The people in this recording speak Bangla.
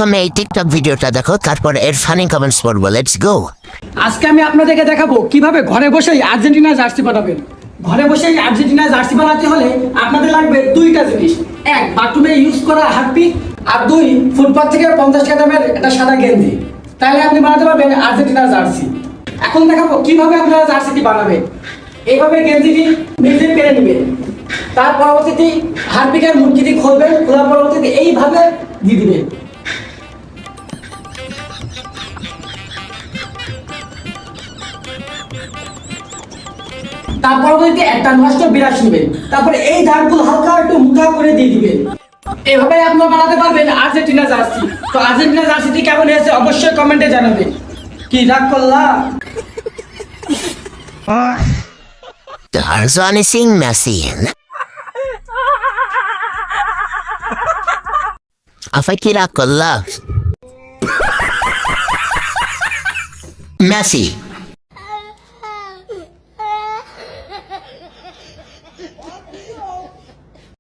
প্রথমে এই টিকটক ভিডিওটা দেখো, তারপর এর ফানি কমেন্টস পড়বো। Let's go. আজকে আমি আপনাদেরকে দেখাবো কিভাবে ঘরে বসেই আর্জেন্টিনা জার্সি বানাবেন। ঘরে বসেই আর্জেন্টিনা জার্সি বানাতে হলে আপনাদের লাগবে দুইটা জিনিস। এক, বাথরুমে ইউজ করা হারপিক, আর দুই, ফুটপাথ থেকে 50 টাকা দামের একটা সাদা গেঞ্জি। তাহলে আপনি বানাতে পারবেন আর্জেন্টিনা জার্সি। এখন দেখাবো কিভাবে আপনারা জার্সিটি বানাবেন। এইভাবে গেঞ্জিটি নিজে পেরে নেবেন, তার পরবর্তীতে হারপিকের মুটকিটি খুলবেন, খোলার পরবর্তীতে এইভাবে দিয়ে দিবেন। তার পরবর্তীতে একটা নষ্ট বিরাস নেবেন, তারপরে এই দাগগুলো হালকা একটু মুখা করে দিয়ে দিবেন। এভাবে আপনারা বানাতে পারবেন আর্জেন্টিনা জার্সি। তো আর্জেন্টিনা জার্সিটি কেমন হয়েছে অবশ্যই কমেন্টে জানাবেন। কি রাগ করলা? Tarzan sing Messi. Afakira kolla. Messi.